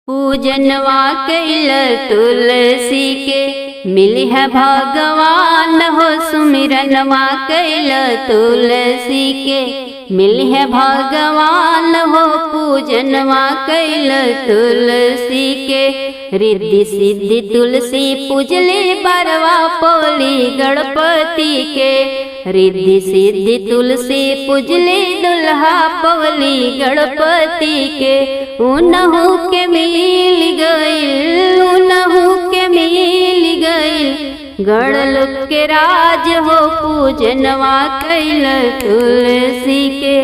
पूजनवा कैल तुलसी के मिली है भगवान हो। सुमिरनवा कैल तुलसी के मिली है भगवान हो। पूजनवा कैल तुलसी के रिद्धि सिद्धि तुलसी पूजले बरवा पौली गणपति के। रिद्धि सिद्धि तुलसी पूजले दुल्हा पवली गणपति के। उनहु के मिल गइल, उनहु के मिल गइल गणलोक के राज हो। पूजनवा कैल तुलसी के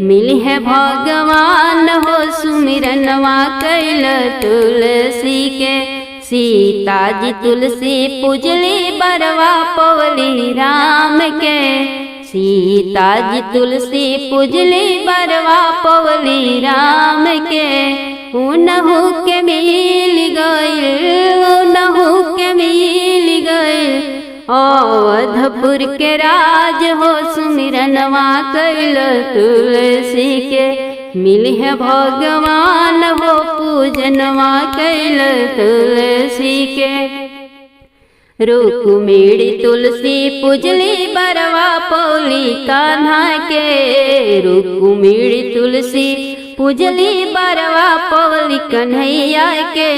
मिली है भगवान हो। सुमिरनवा कैल तुलसी के सीता जी तुलसी पूजली बरवा पवली राम के। सीता जी तुलसी पूजली बरवा पवली राम के। उनहु के मिल गइल, उनहु के मिल गइल अवधपुर के राज हो। सुमिरनवा कैल तुलसी के मिली है भगवान हो। पूजनवा कैल तुलसी के रुक्मिणी तुलसी पूजली बरवा पौली कान्हा के। रुक्मिणी तुलसी पूजली बरवा पौली कन्हैया के।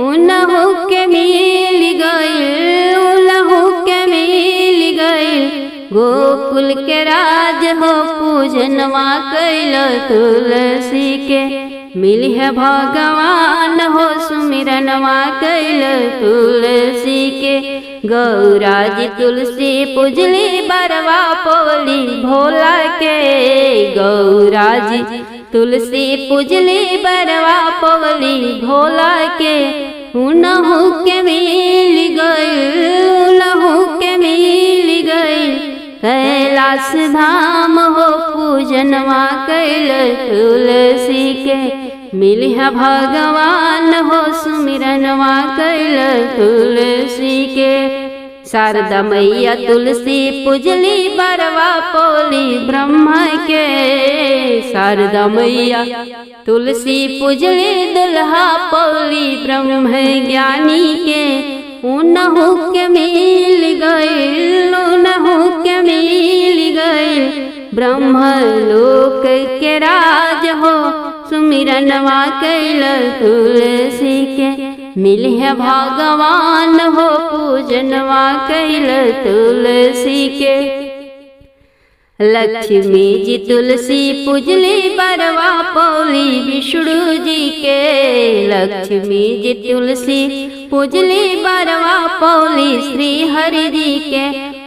उनहु के मिल गइल, उनहु के मिल गइल गोकुल के राज हो। पूजनवा कैल तुलसी के मिली है भगवान हो। सुमिरनवा कैल तुलसी के गौरा जी तुलसी पूजली बरवा पौली भोला के। गौरा जी तुलसी पूजली बरवा पौली भोला के। उनहु के मिल गइल, उनहु के मिल गइल कैलाश धाम हो। पूजनवा कैल तुलसी के मिली है भगवान हो। सुमिरनवा कैल तुलसी के शारदा मैया तुलसी पूजली बरवा पौली ब्रह्मा के। शारदा मैया तुलसी पूजली दुल्हा पौली ब्रह्म ज्ञानी के। उनहु के मिल गइल, उनहु के मिल गइल ब्रह्मलोक के राज हो। सुमिरनवा कैल तुलसी के मिली है भगवान हो। पूजनवा कैल तुलसी के लक्ष्मी जी तुलसी पूजली बरवा पौली विष्णु जी के। लक्ष्मी जी तुलसी पूजली बरवा पौली श्री हरि जी के।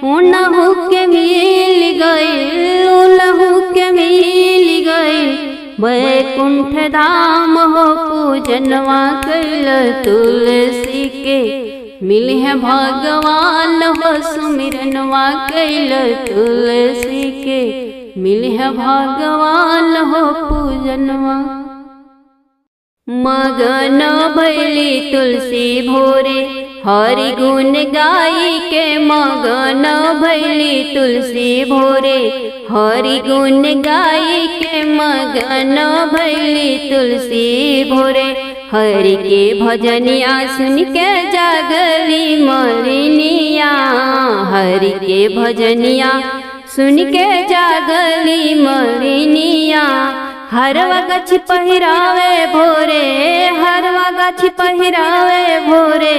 उनहु के मिल गइल, उनहु के मिल गइल वैकुंठ धाम हो। पूजनवा कैल तुलसी के मिली है भगवान हो। सुमिरनवा कैल तुलसी के मिली है भगवान हो। पूजनवा मगन भैली तुलसी भोरे हरि गुण गाई के। मगन भैली तुलसी भोरे हरि गुण गाई के। मगन भैली तुलसी भोरे हरि के भजनिया सुन के जागली मलिनिया। हरि के भजनिया सुन के जागली मलिनिया। हरवा गछ पहिरावे भोरे, हरवा गछ पहिरावे भोरे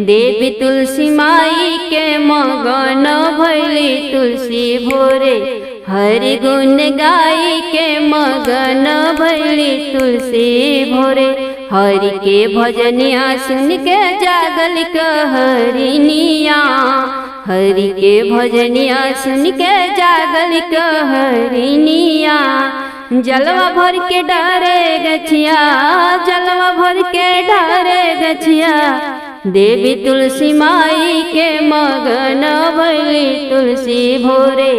देवी तुलसी माई के। मगन भैली तुलसी भोरे हरि गुण गाई के। मगन भैली तुलसी भोरे हरि के भजनिया सुन के जागल कहरिनिया। हरि के भजनिया सुन के जागल कहरिनिया। जलवा भर के डारे गछिया, जलवा भर के डारे गछिया देवी तुलसी माई के। मगन भैली तुलसी भोरे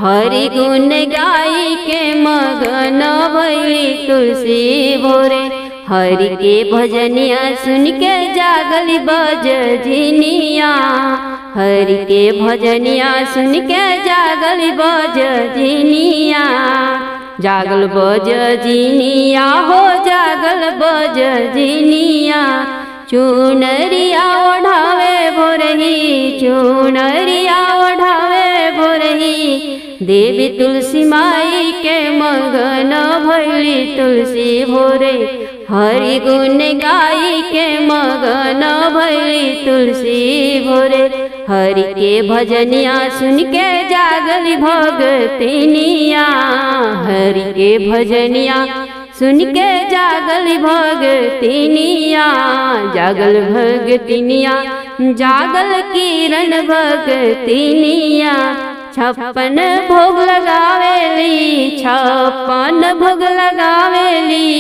हरि गुण गाई के। मगन भैली तुलसी भोरे हरि के भजनिया सुन के जागली बजनिया। हरि के भजनिया सुन के जागली बजनिया। जागल बजनिया हो जागल बजनिया चुनरिया ओढ़ावे भोरही चुनरिया ओढ़ावे भोरही देवी तुलसी माई के मगन भैली तुलसी भोरे हरि गुण गाई के मगन भैली तुलसी भोरे हरि के भजनिया सुन के जागली भगतिनिया हरि के भजनिया सुन के जागल भगतिनिया जागल भगतिनिया जागल किरण भगतिनिया छप्पन भोग लगावेली छप्पन भोग लगावेली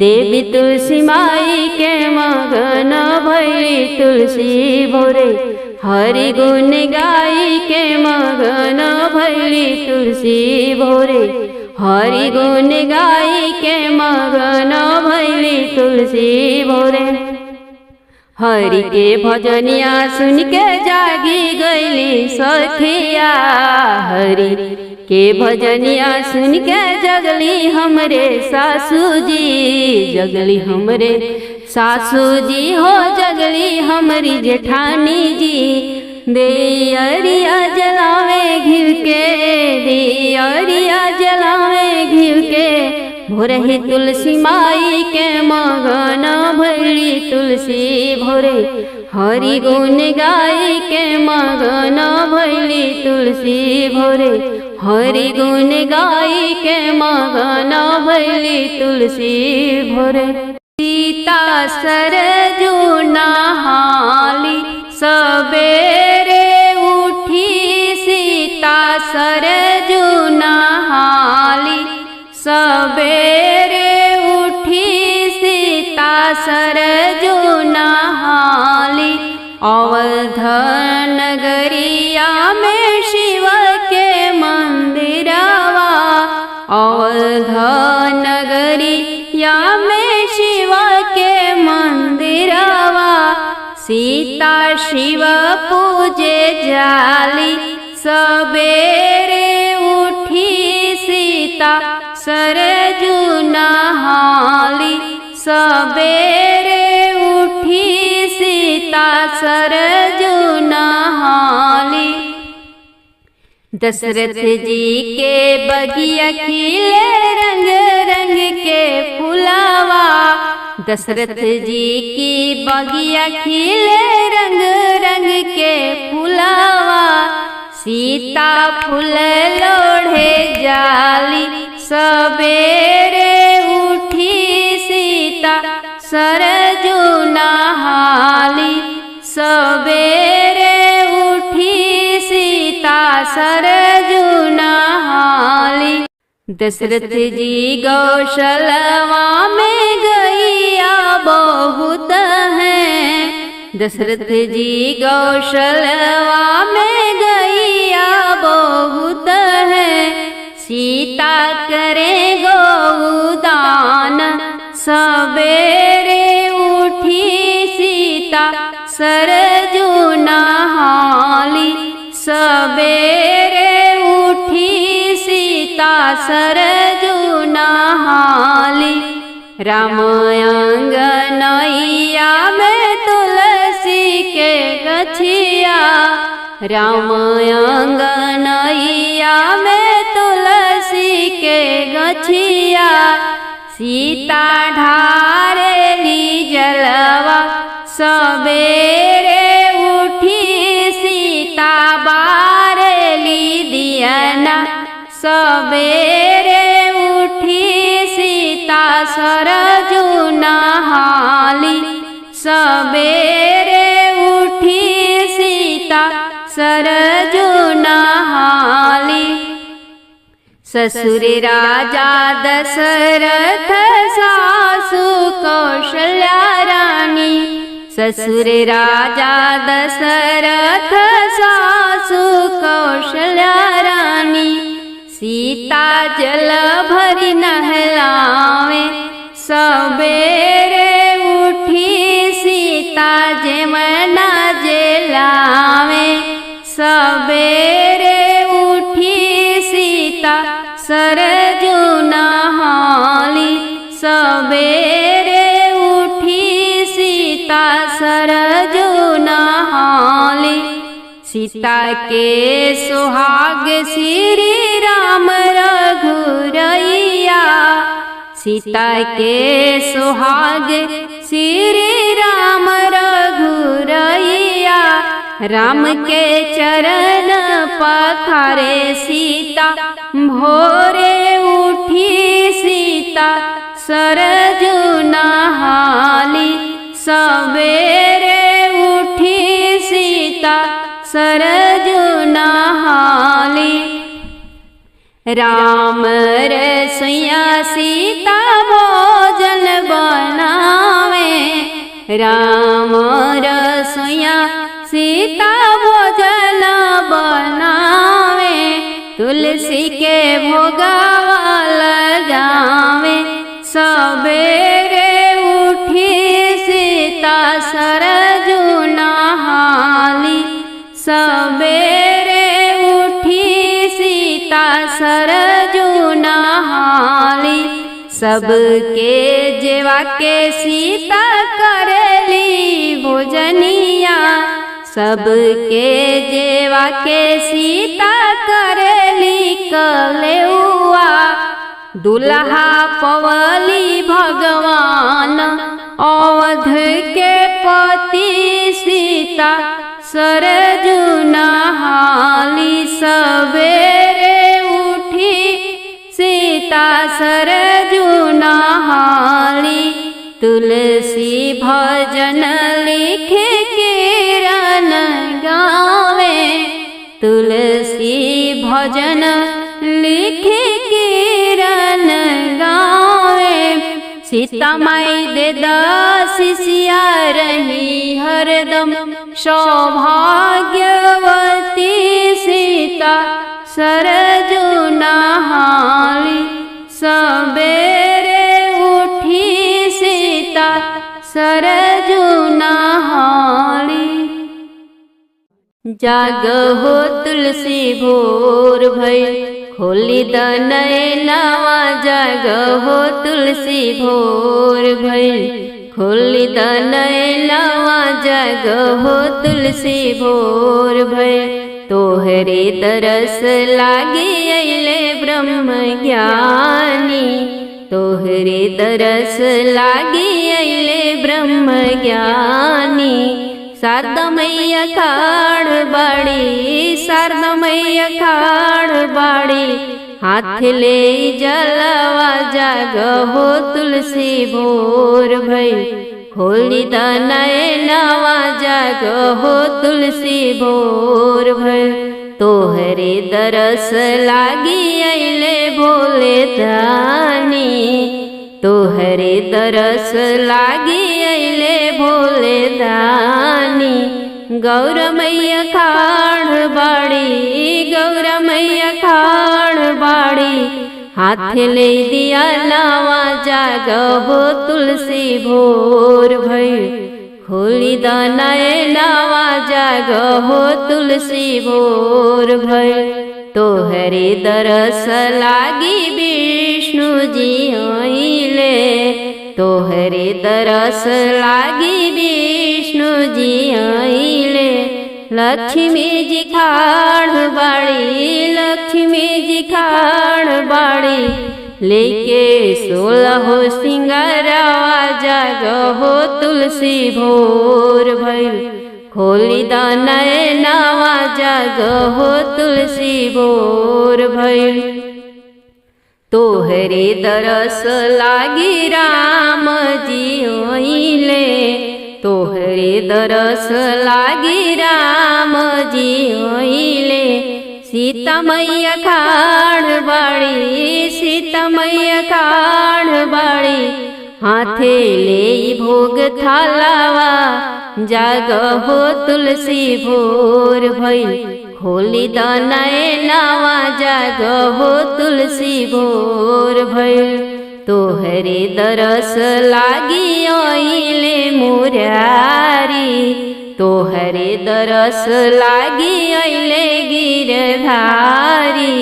देवी तुलसी माई के मगन भैली तुलसी भोरे हरि गुण गाई के मगन भैली तुलसी भोरे हरि गुण गाई के मगन भैली तुलसी भोरे हरि के भजनिया सुन के जागी गईली सखिया हरि के भजनिया सुन के जगली हमरे सासू जी जगली हमरे सासू जी हो जगली हमारी जेठानी जी दियरिया जलावे घिव के दियरिया जलावे घिव के भोरही तुलसी माई के मगन भैली तुलसी भोरे हरि गुण गाई के मगन भैली तुलसी भोरे हरि गुण गाई के मगन भैली तुलसी भोरे सीता सरजू नहाली सबेरे उठी सीता सरजू नहाली सबेरे उठी सीता सरजू नहाली अवध नगरिया में शिव के मंदिरवा अवध नगरिया में शिव के मंदिरवा सीता शिव पूजे जाली सबेरे उठी सीता सरजू नहाली सबेरे उठी सीता सरजू नहाली दशरथ जी के बगिया खिले रंग रंग के फुलावा दशरथ जी की बगिया खिले रंग रंग के फुलावा सीता फूल लोढ़े जाली सबेरे उठी सीता सरजू नहाली सबेरे उठी सीता सरजू नहाली दशरथ जी गौशलवा में गैया बहुत हैं दशरथ जी गौशलवा में गैया बहुत है सीता करे गौदान सबेरे उठी सीता सरजू नहाली सबेरे उठी सीता सरजू नहाली राम अंगनैया में तुलसी के गछिया राम अंगनैया में तुलसी के गछिया सीता ढारेली जलवा सबेरे उठी सीता बारेली दियना सबेरे उठी सीता सरजू नहाली सबेरे उठी सीता सरजू नहाली ससुर राजा दशरथ सासु कौशल्या रानी ससुर राजा दशरथ सासु कौशल्या रानी सीता जल भरी नहलावे सबेरे उठी सीता जमना जलावे सबेरे उठी सीता सरजू सरजू नहाली। सीता के सुहाग श्री राम रघुरैया, सीता के सुहाग श्री राम रघुरैया। राम के चरण पखारे सीता, भोरे उठी सीता सरजू नहाली। सवेरे उठी सीता सरजू नहाली। राम रसोइया सीता भोजन बनावे, राम रसोइया सीता भोजन बनावे। तुलसी के भोगवा लगावे, सवेरे उठी सीता सरजू नहाली। सवेरे उठी सीता सरजू नहाली। सबके जेवा के सीता करेली भोजनिया, सबके जेवा के सीता करेली कलेउआ। दुल्हा पवली भगवान अवध के पति सीता सरजू नहाली। सवेरे उठी सीता सरजू नहाली। तुलसी भजन लिख किरण गावे, तुलसी भजन लिख किरण गावे। सीता माई दे दासिया रही हरदम सौभाग्यवती। सीता सरजू नहाली। सवेरे उठी सीता सरजू नहाली। जागहो तुलसी भोर भइल, खोली द नयनवा। जागहो तुलसी भोर भइल, खोली द नयनवा। जागहो तुलसी भोर भइल, तोहरे दरस लागी अइले ब्रह्म ज्ञानी। तोहरे दरस लागी अइले ब्रह्म ज्ञानी। शारदा मैया खाड़ बाड़ी, शारदा मैया खाड़ बाड़ी। हाथ ले जलवा। जागहो तुलसी भोर भइल, खोली द नयनवा। जागहो तुलसी भोर भइल, तोहरे दरस लागी अइले भोले दानी। तोहरे दरस लागी अइले भोले दानी। गौर मैया खाड़ बाड़ी, गौर मैया खाड़ बाड़ी। हाथ ले दिया लावा। जागहो तुलसी भोर भइल, खोली द नयनवा। जागहो तुलसी भोर भइल, तोहरे दरस लागी विष्णु जी आइले। तोहरे दरस लागी विष्णु जी आइले। लक्ष्मी जी खाड़ बाड़ी, लक्ष्मी जी खाड़ बाड़ी। लेके 16 सिंगारवा। जागहो तुलसी भोर भइल, खोली द नयनवा। जागहो तुलसी भोर भइल, तोहरे दरस लागी राम जी आइले। तोहरे दरस लागी राम जी आइले। सीता मैया खाड़ बाड़ी, सीता मैया खाड़ बाड़ी। हाथे ले भोग थालावा। जागहो तुलसी भोर भइल, खोली द नयनवा। जागहो तुलसी भोर भइल, तोहरे दरस लागी आइले मुरारी। तोहरे दरस लागी अइले गिरधारी।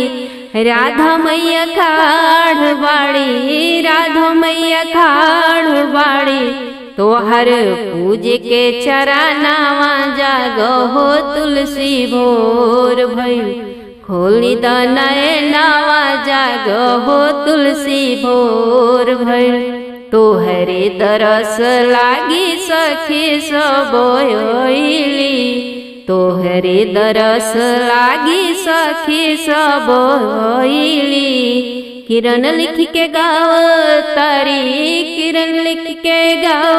राधा मैया खाड़ बाड़ी, राधा मैया खाड़ बाड़ी। तोहर पूज के चरनावा जागो हो तुलसी भोर भइल खोली द नयनावा जागो हो तुलसी भोर भइल तोहरे दरस लागी सखी सब ओइली तोहरे दरस लागी सखी सब ओइली किरण लिख के गाव तारी किरण लिख के गाव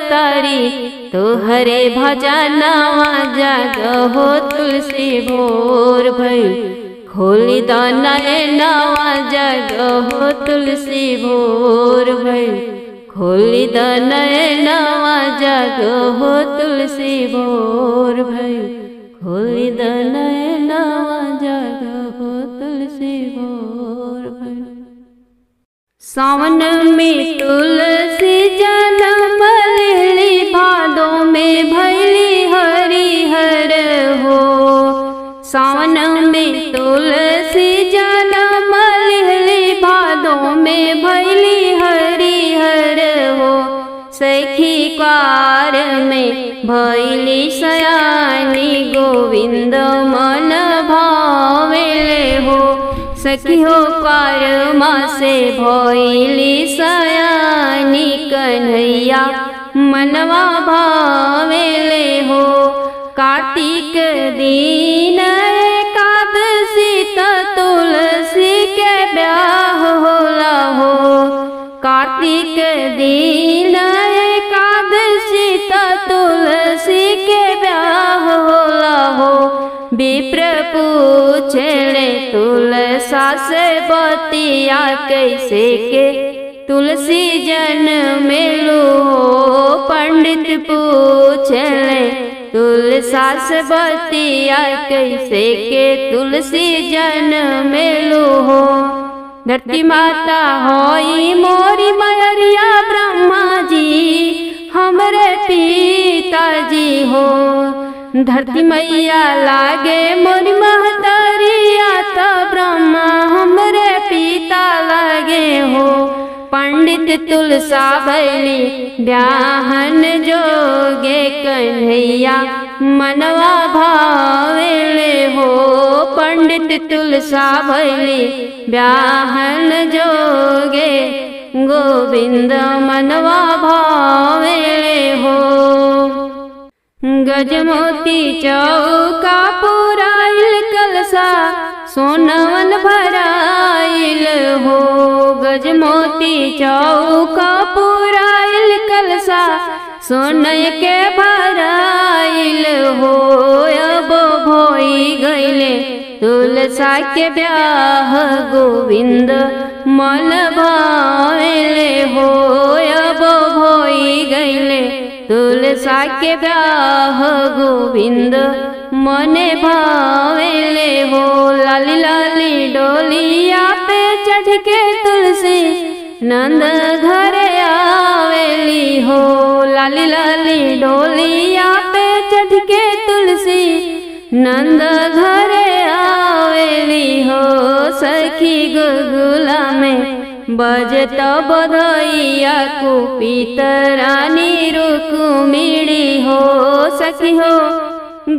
तारी तोहरे भजनवा जागो हो तुलसी भोर भइल खोली द नयनवा जागो हो तुलसी भोर भइल खोली द नयनवा जागो हो तुलसी भोर भइल खोली द नयनवा जागो हो तुलसी भोर भइल। सावन में तुलसी जन्म लेली भादो में भैली हरिहर हो सावन में तुलसी जन्म लेली भादो में भैली हरिहर हो सखी कार में भैली सयानी गोविंद मन भावेले हो सखी हो कारमा से भइली सयानी कन्हैया मनवा भावेले हो कार्तिक दिन एकादशी त तुलसी के ब्याह होला हो कार्तिक दिन एकादशी त तुलसी के ब्याह होला हो विप्र पूछले तुलसा से बतिया कैसे के तुलसी जन मेलू हो पंडित पूछले तुलसा से बतिया कैसे के तुलसी जन मेलू हो धरती माता होई मोरी मयरिया ब्रह्मा जी हमरे पिताजी हो धरती मैया लागे मोरी महतरिया तो ब्रह्मा हमरे पिता लागे हो पंडित तुलसा भैली ब्याहन जोगे कन्हैया मनवा भावेले हो पंडित तुलसा भैली ब्याहन जोगे गोविंद मनवा भावेले हो गजमोती चौका पुराइल कलसा सोनवन भराइल हो गजमोती चौका पुराइल कलसा सोनय के भराइल हो अब भोई गईले तुलसा के ब्याह गोविंद मन भावेले हो अब भोई गईले तुलसा के ब्याह गोविंद मने भावेले हो लाली लाली डोलिया पे चढ़ के तुलसी नंद घरे आवेली हो लाली लाली डोलिया पे चढ़ के तुलसी नंद घरे आवेली हो सखी गुलगुला में बजत बधैया कुपित रानी रुक्मिणी हो सखी हो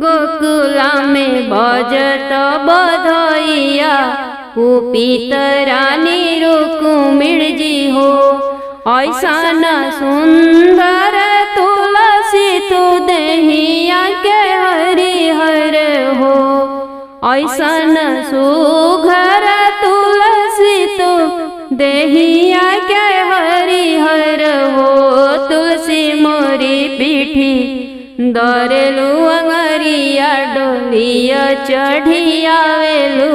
गोकुला में बजत बधैया कुपित रानी रुक्मिणी जी हो ऐसा न सुंदर तुलसी तू देहिया के हरिहर हो ऐसा न सुघर तुलसी तू देहिया के हरिहर हो तुलसी मोरी पीठी दरेलू अंगरिया डोलिया चढ़ियावेलू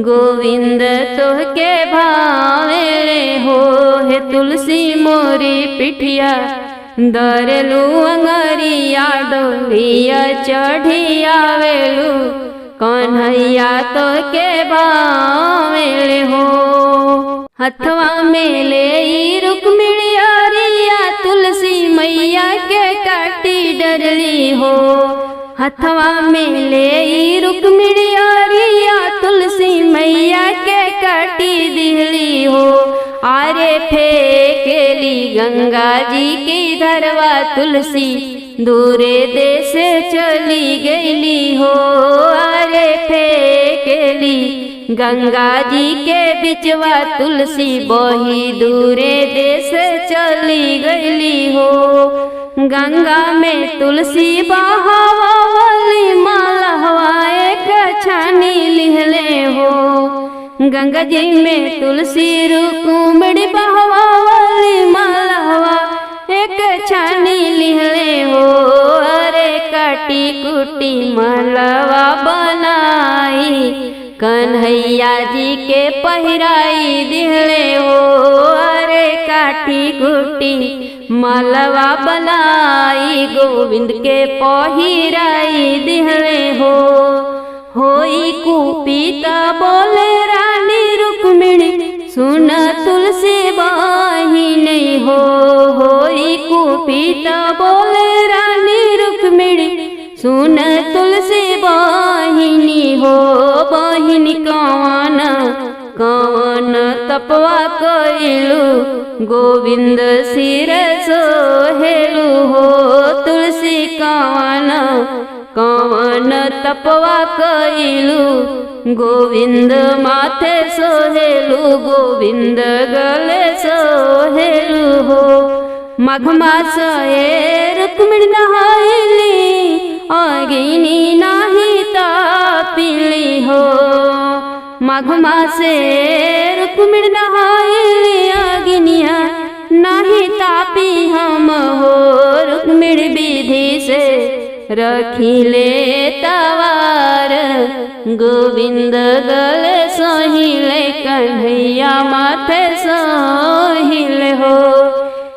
गोविंद तोहके भावेले हो हे तुलसी मोरी पिठिया दरेलू अंगरिया डोलिया चढ़ियावेलू कन्हैया तोहके भावेले हो हथवा में ले रुक्मिणी अरिया तुलसी मैया के काटी डरली हो हथवा में ले रुक्मिणी अरिया तुलसी मैया के काटी दिहली हो आरे फेंकेली गंगा जी की धरवा तुलसी दूरे देश चली गईली हो। आरे फेंकेली गंगा जी के बिचवा तुलसी बही दूरे देश चली गईली हो। गंगा में तुलसी बहावली मालवा एक छानी लिहले हो। गंगा जी में तुलसी रुकुमड़ी बहावली मालवा एक छानी लिहले हो। अरे काटी कुटी मालवा बनाई कन्हैया जी के पहिराई दिहले हो। अरे काटी कुटी मालवा बनाई गोविंद के पहिराई दिहले हो। होई कुपीता बोले रानी रुक्मिणी सुन तुलसी बाहिनी हो। होई कुपीता बोले रानी रुक्मिणी सुन तुलसी बाहिनी हो। बहिनी कौन कौन तपवा कइलू गोविंद सिर सोहेलू हो। तुलसी कौन कौन तपवा कइलू गोविंद माथे सोहेलू गोविंद गले सोहेलू हो। माघ मास रुक्मिणी नहाइली अगिनी नाही तापिली हो। माघ मासे रुक्मिणी नहाइली अगिनिया नाही तापी हम हो। रुक्मिणी विधि से रखिले तवार गोविंद गले सोहिले कन्हैया माथे सोहिले हो।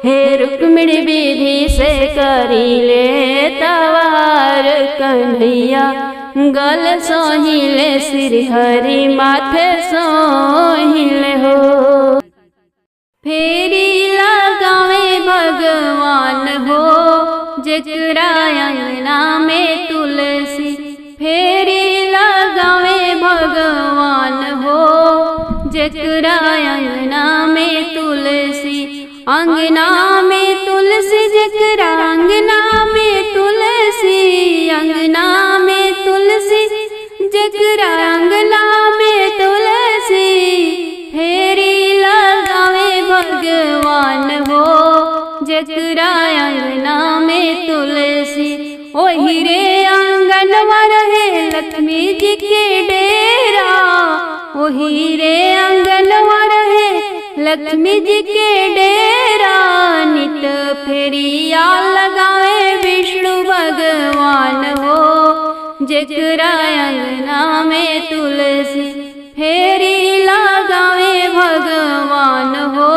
हे रुक्मिणी विधि से करिले तवार कन्हैया गल सोहिले श्री हरि माथे सोहिले हो। फेरी लगावे भगवान हो जेकरा अंगना में तुलसी। फेरी लगावे भगवान हो जेकरा अंगना में तुलसी। अंगना में तुलसी जेकरा अंगना में तुलसी। अंगना में तुलसी जेकरा अंगना में तुलसी। फेरी लगावे भगवान हो जेकरा अंगना में तुलसी। ओही रे आंगनवा रहे लक्ष्मी जी के डेरा। ओही रे आंगनवा रहे लक्ष्मी जी के डेरा। नित फेरिया लगावे विष्णु भगवान हो जेकरा अंगना में तुलसी। फेरी लगावे भगवान हो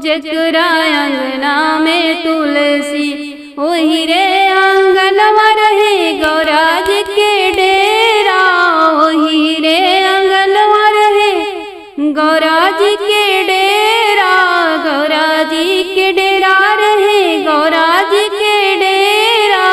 जेकरा अंगना में तुलसी। ओही रे आंगनवा रहे गौरा जी के डेरा। ओही रे आंगनवा रहे गौरा जी के डेरा। गौरा जी के डेरा रहे गौरा जी के डेरा।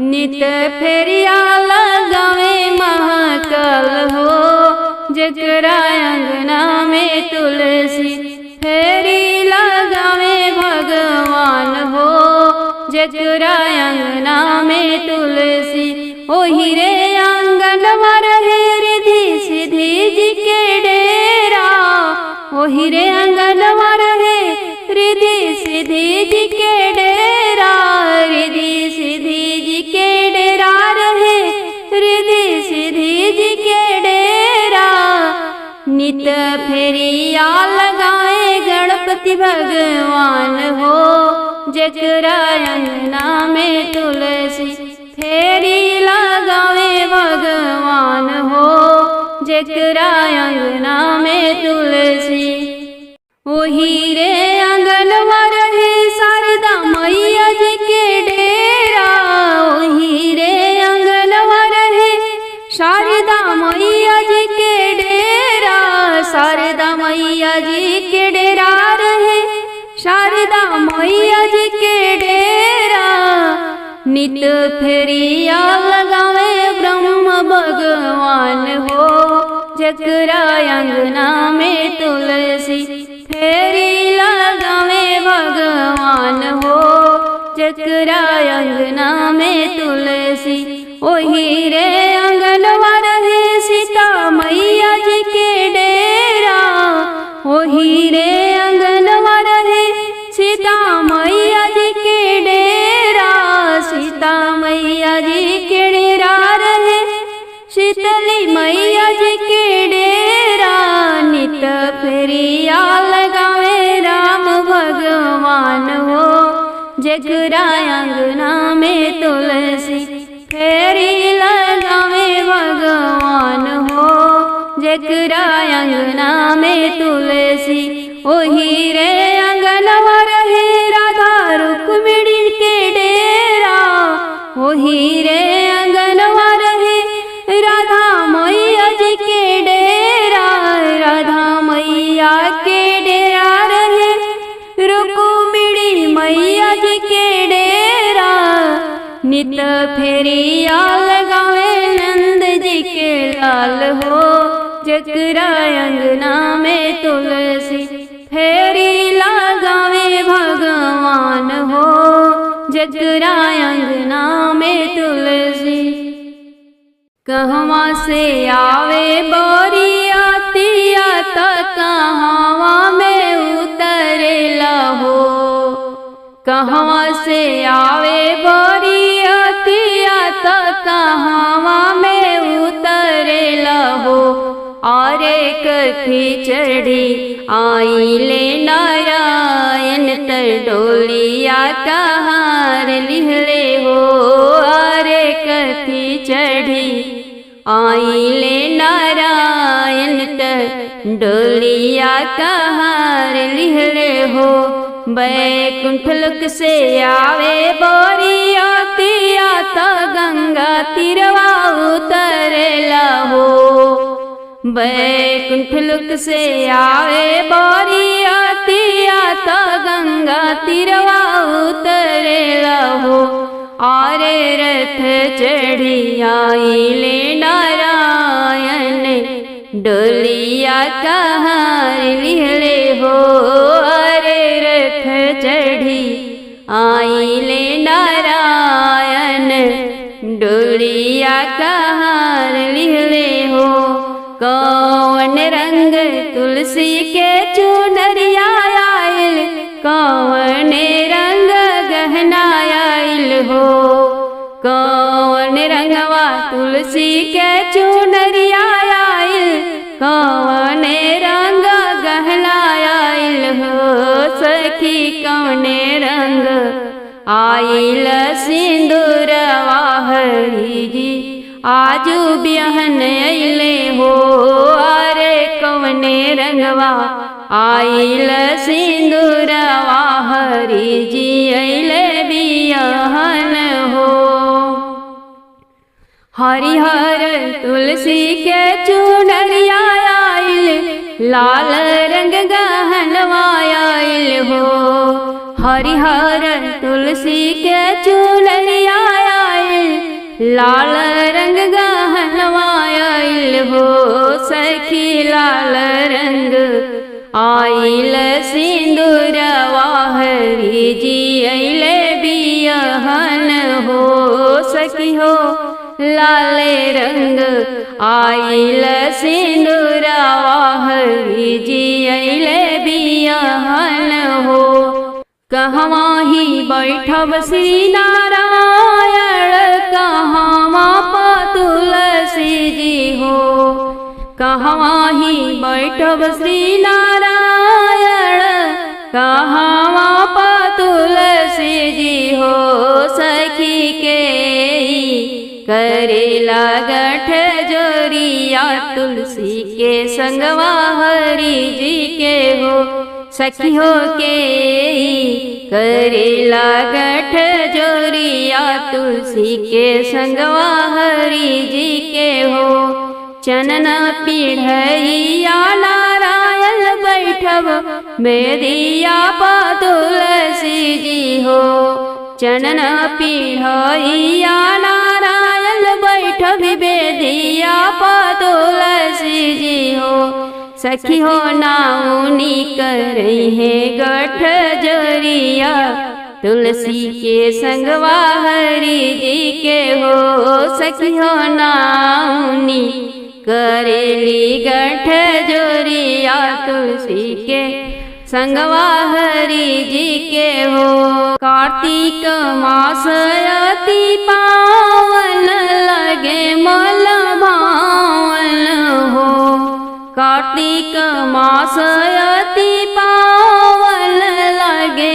नित फेरिया लगावे महाकाल हो जेकरा अंगना में तुलसी। फेरी लगावे भगवान हो जेकरा अंगना में तुलसी। ओही रे आंगनवा रहे रिधि सिद्धि जी के डेरा। ओही रे आंगनवा रहे रिधि सिद्धि जी के डेरा। रिधि सिद्धि जी के डेरा रहे रिधि सिद्धि जी के डेरा। नित फेरिया लगाए गणपति भगवान हो जेकरा अंगना में तुलसी। फेरी लगावे भगवान हो जेकरा अंगना में तुलसी। ओही रे आंगनवा रहे शारदा मैया जी के डेरा। ओही रे आंगनवा रहे शारदा मैया जी के डेरा। शारदा मैया जी के डेरा रहे शारदा मैया जी के डेरा। नित फेरिया लगावे ब्रह्म भगवान हो जेकरा अंगना में तुलसी। फेरी लगावे भगवान हो जकरा अंगना में तुलसी। ओही रे अंगनवा रहे सीता मैया जी के डेरा। ओही रे अंगनवा रहे सीता मैया जी के डेरा। सीता मैया जी के डेरा रहे शीतली मैया जी के डेरा। नित फेरिया लगावे राम भगवान हो जकरा अंगना में तुलसी। फेरी लगावे भगवान हो जकरा अंगना में तुलसी। ओही रे अंगनवा रहे राधा रुक्मिणी के डेरा। ओही रे अंगनवा रहे राधा मैया जी के डेरा। राधा मैया के डेरा रहे रुक्मिणी मैया जी के डेरा। नित फेरिया लगावे नंद जी के लाल हो जकरा अंगना में तुलसी। फेरी लगावे भगवान हो जकरा अंगना में तुलसी। कहवा से आवे बोरियतिया त कहवा में उतरेला हो। कहवा से आवे बोरियतिया त कहवा में उतरेला हो। अरे कथी चढ़ी आइले नारायण त डोलिया कहार लिहले हो। अरे कथी चढ़ी आइले नारायण त डोलिया कहार लिहले हो। बैकुंठ लोक से आवे बोरियतिया त गंगा तीरवा उतरेला हो। बैकुंठ लोक से आवे बोरियतिया त गंगा तीरवा उतरेला हो। आरे रथ चढ़ी आइले नारायण डोलिया कहार लिहले हो। अरे रथ चढ़ी आइले नारायण डोलिया कहार लिहले हो। कौन रंग तुलसी के चुनरिया आइल कौन रंग गहना आइल हो। कौन रंगवा तुलसी के चुनरिया आइल कौन रंग गहना आइल हो। सखी कौन रंग आइल सिंदूरवा हरी जी आजू बिहन अइले हो। अरे कौन रंगवा आइल सिंदूरवा हरी जी अइले बिहन हो। हरिहर तुलसी के चुनरिया आइल लाल रंग गहनवा आइल हो। हरिहर तुलसी के चुनरिया आइल लाल रंग गहनवा आइल हो। सखी लाल रंग आइल सिंदूरवा हरी जी अइले बिहन हो। सखी हो लाल रंग आइल सिंदूरवा हरी जी अइले बिहन हो। कहवा ही बैठब श्री नारायण कहवा पा तुलसी जी हो। कहवा ही बैठब श्री नारायण कहवा पा तुलसी जी हो। सखी के करेला गठ जोरिया तुलसी के संगवा हरि जी के हो। सखी हो के करेला गठ जोरिया तुलसी के संगवा हरि जी के हो। चनन पीढ़िया नारायण बैठब बेदिया पा तुलसी जी हो। चनन पीढ़िया नारायण बैठब बेदिया पा तुलसी जी हो। सखी हो नाउनी करई है गठ जोरिया तुलसी के संगवा हरि जी के हो सखी हो नाउनी करेली गठ जोरिया तुलसी के संगवा हरि जी के हो। कार्तिक मास अति पावन लगे मल भावन हो कार्तिक मास अति पावन लगे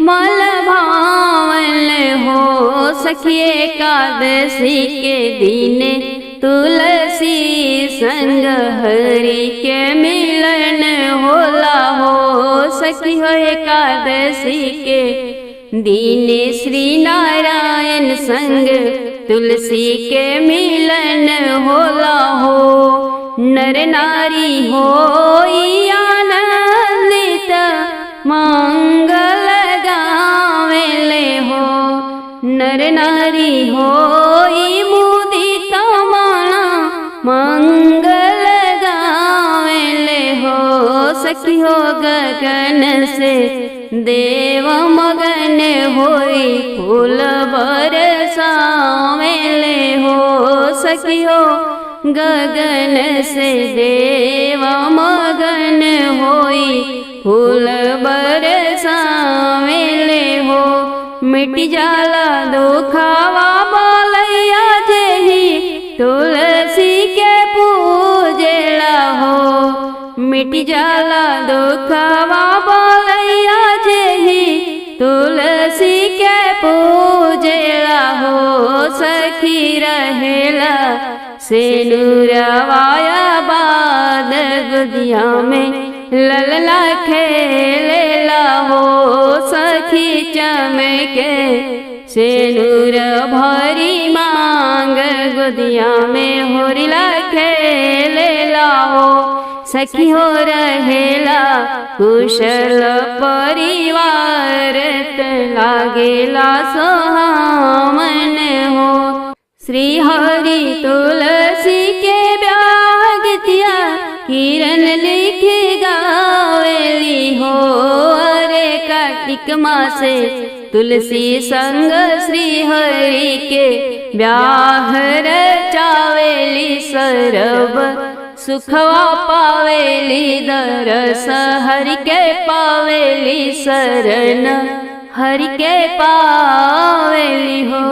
मल भावन हो सखी एकादशी के दिने तुलसी संग हरि के मिलन होला हो सखी हो एकादशी के दीने श्री नारायण संग तुलसी के मिलन होला हो। नर नारी हो आनंदित मंगल गावेले हो नर नारी हो मुदित माना मंगल गावेले हो सखी हो गगन से देव मगन होई फूल बरसावेले हो सखी हो गगन से देव मगन होई फूल बरसावेले हो। मिट जाला दुखावा बोलैया जेही तुलसी के पूजेला हो मिट जाला दुखावा बोलैया जेही तुलसी के पूजेला हो सखी रहेला सेनुरवाया बाद गुदिया में ललला खेलेला हो सखी चमके सेनुर भरी मांग गुदिया में होरिला खेलेला हो सखी हो रहेला कुशल परिवार लागेला सोहामन हो। श्री हरि तुलसी के ब्यागतिया किरण लिख गावेली हो अरे कार्तिक मासे तुलसी संग श्री हरि के ब्याहर चावेली सरब सुखवा पावेली दरस हरि के पावेली शरण हरि के पावेली हो।